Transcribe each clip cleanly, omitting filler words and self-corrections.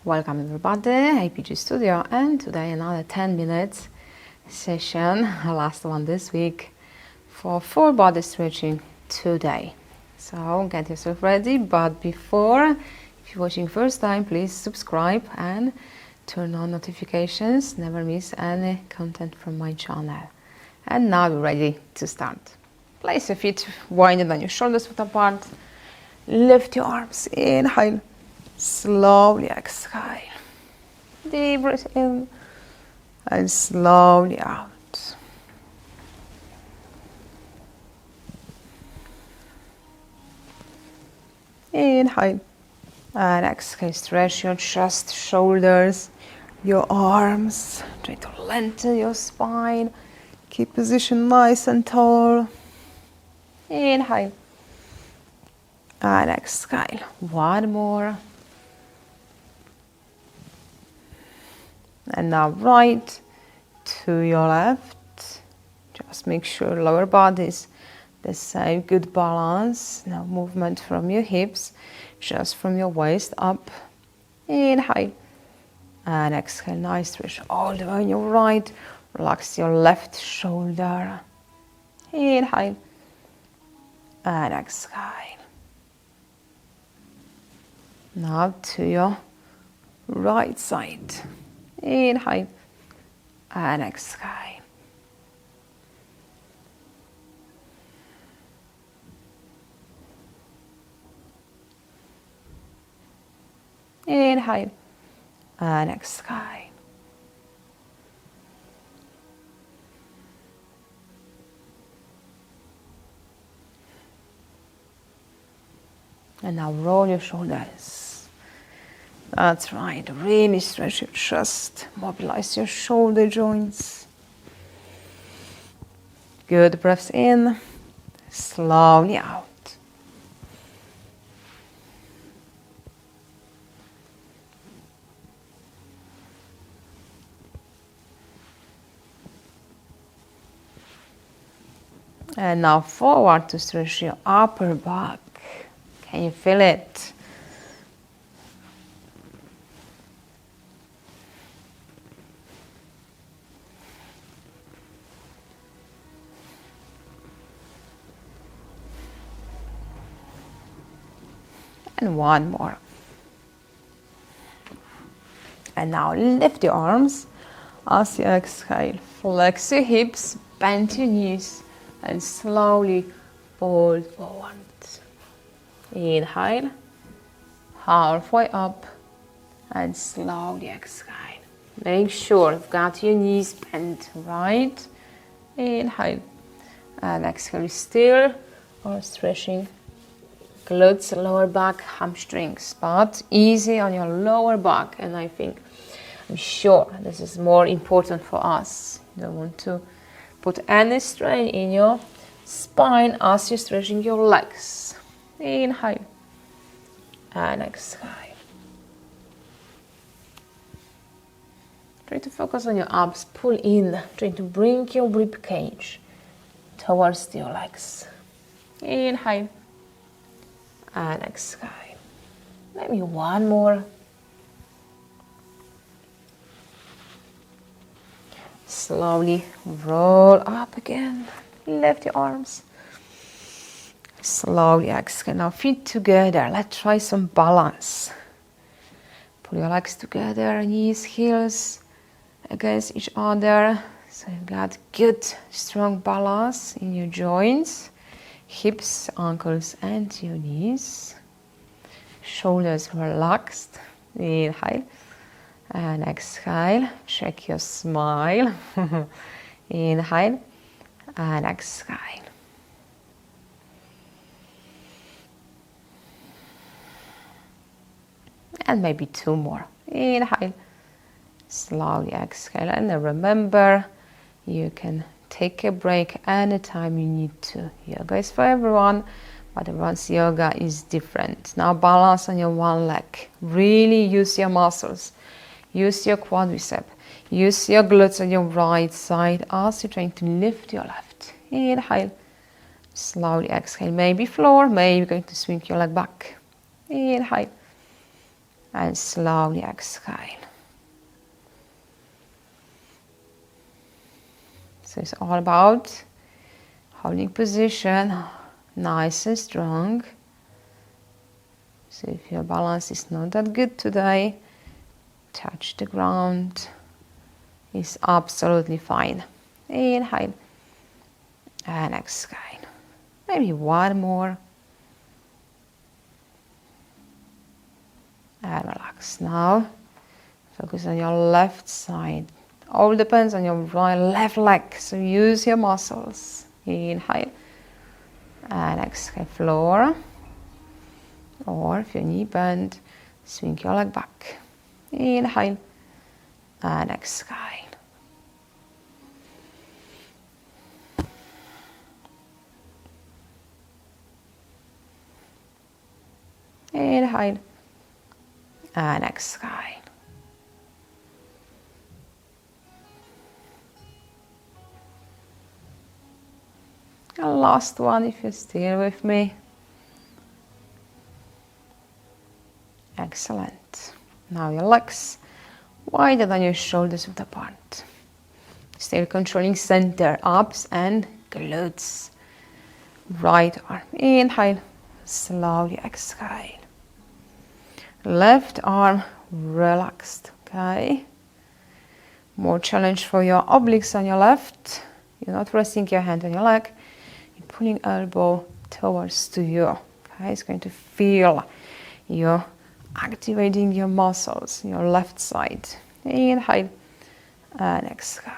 Welcome everybody, APG.Studio, and today another 10 minutes session, last one this week, for full body stretching today. So get yourself ready, but before, if you're watching first time, please subscribe and turn on notifications, never miss any content from my channel. And now we're ready to start. Place your feet wider than your shoulders width apart, lift your arms, inhale. Slowly exhale. Deep breath in and slowly out. Inhale and exhale. Stretch your chest, shoulders, your arms. Try to lengthen your spine. Keep position nice and tall. Inhale and exhale. One more. And now right to your left. Just make sure lower body is the same, good balance. No movement from your hips, just from your waist up. Inhale and exhale. Nice stretch all the way on your right. Relax your left shoulder. Inhale and exhale. Now to your right side. Inhale and exhale. Inhale and exhale. And now roll your shoulders. That's right, really stretch your chest, mobilize your shoulder joints. Good, breaths in, slowly out. And now forward to stretch your upper back. Can you feel it? And one more. And now lift your arms as you exhale. Flex your hips, bend your knees, and slowly fold forward. Inhale, halfway up, and slowly exhale. Make sure you've got your knees bent, right? Inhale, and exhale. Still or stretching glutes, lower back, hamstrings, but easy on your lower back. And I'm sure this is more important for us. You don't want to put any strain in your spine as you're stretching your legs. Inhale and exhale. Try to focus on your abs, pull in, try to bring your rib cage towards your legs. Inhale and exhale. Maybe one more. Slowly roll up again. Lift your arms. Slowly exhale. Now feet together. Let's try some balance. Pull your legs together, knees, heels against each other. So you've got good, strong balance in your joints. Hips, ankles, and your knees. Shoulders relaxed. Inhale and exhale. Check your smile. Inhale and exhale. And maybe two more. Inhale. Slowly exhale. And then remember, you can take a break anytime you need to. Yoga is for everyone, but everyone's yoga is different. Now balance on your one leg. Really use your muscles. Use your quadricep. Use your glutes on your right side as you're trying to lift your left. Inhale. Slowly exhale. Maybe floor, maybe you're going to swing your leg back. Inhale. and slowly exhale. So it's all about holding position nice and strong. So if your balance is not that good today, touch the ground. It's absolutely fine. Inhale and exhale. Maybe one more. And relax. Now focus on your left side. All depends on your left leg, so use your muscles. Inhale and exhale, floor. Or if your knee bend, swing your leg back. Inhale and exhale. Inhale and exhale. And last one, if you're still with me. Excellent. Now your legs wider than your shoulders width apart. Still controlling center, abs and glutes. Right arm, inhale, slowly exhale. Left arm relaxed, okay? More challenge for your obliques on your left. You're not resting your hand on your leg. You're pulling elbow towards to you, okay? It's going to feel you're activating your muscles, your left side. Inhale and exhale.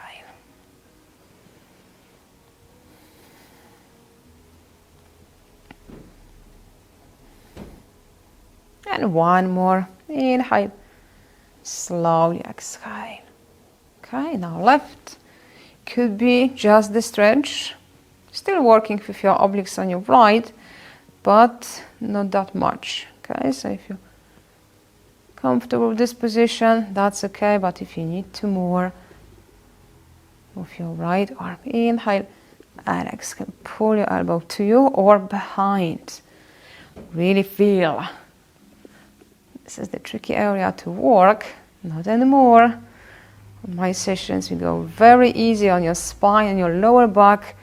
And one more. Inhale. Slowly exhale. Okay, now left. Could be just the stretch. Still working with your obliques on your right, but not that much. Okay, so if you're comfortable with this position, that's okay, but if you need to more, with your right arm, inhale and exhale. Pull your elbow to you or behind. Really feel. This is the tricky area to work, not anymore. On my sessions, we go very easy on your spine and your lower back,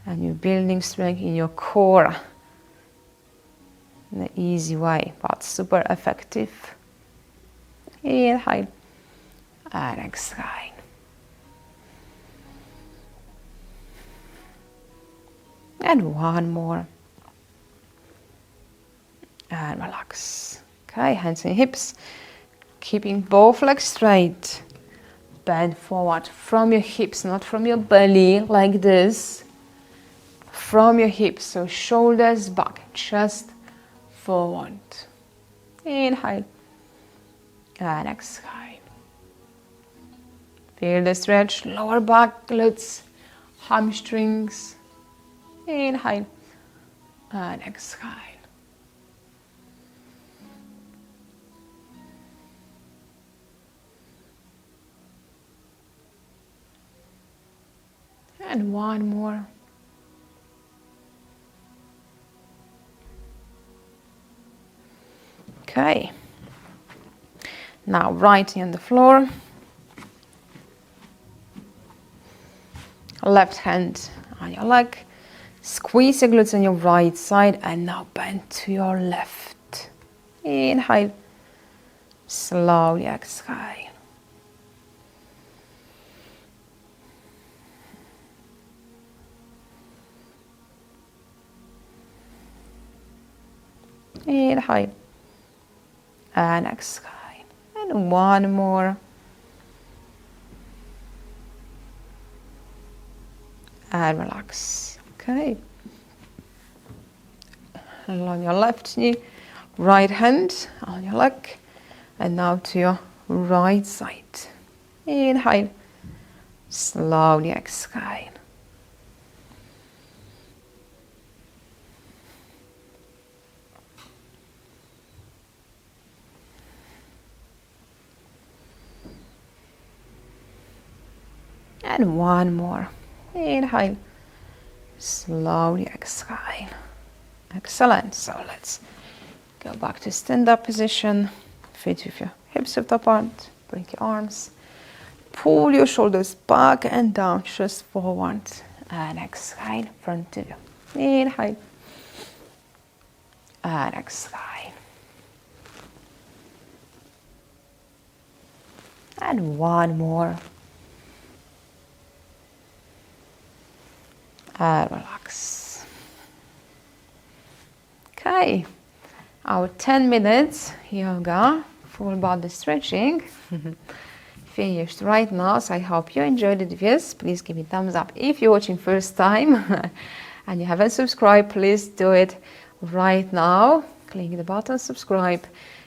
and you're building strength in your core in an easy way, but super effective. Inhale and exhale. And one more. And relax. Okay, hands and hips. Keeping both legs straight. Bend forward from your hips, not from your belly, like this. From your hips, so shoulders back, chest forward. Inhale and exhale. Feel the stretch, lower back, glutes, hamstrings. Inhale and exhale. And one more. Okay. Now right on the floor. Left hand on your leg. Squeeze your glutes on your right side and now bend to your left. Inhale. Slowly exhale. Inhale and exhale. And one more. And relax. Okay. And on your left knee, right hand on your leg. And now to your right side. Inhale. Slowly exhale. And one more. Inhale. Slowly exhale. Excellent. So let's go back to stand-up position. Feet with your hips width apart. Bring your arms. Pull your shoulders back and down, just forward. And exhale, front to you. Inhale. And exhale. And one more. And relax. Okay. Our 10 minutes yoga, full body stretching. Finished right now, so I hope you enjoyed it. If yes, please give me a thumbs up. If you're watching first time and you haven't subscribed, please do it right now. Click the button subscribe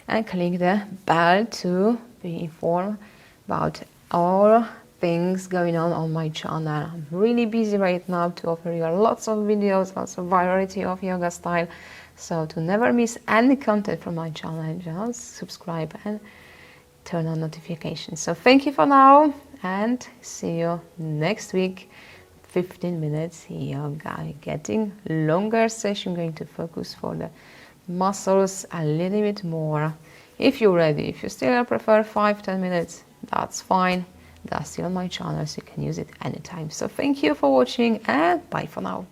and click the bell to be informed about all things going on my channel. I'm really busy right now to offer you lots of videos, lots of variety of yoga style. So to never miss any content from my channel, just subscribe and turn on notifications. So thank you for now and see you next week. 15 minutes yoga, getting longer session, going to focus for the muscles a little bit more. If you're ready, if you still prefer 5-10 minutes, that's fine. That's still on my channel, so you can use it anytime. So thank you for watching and bye for now.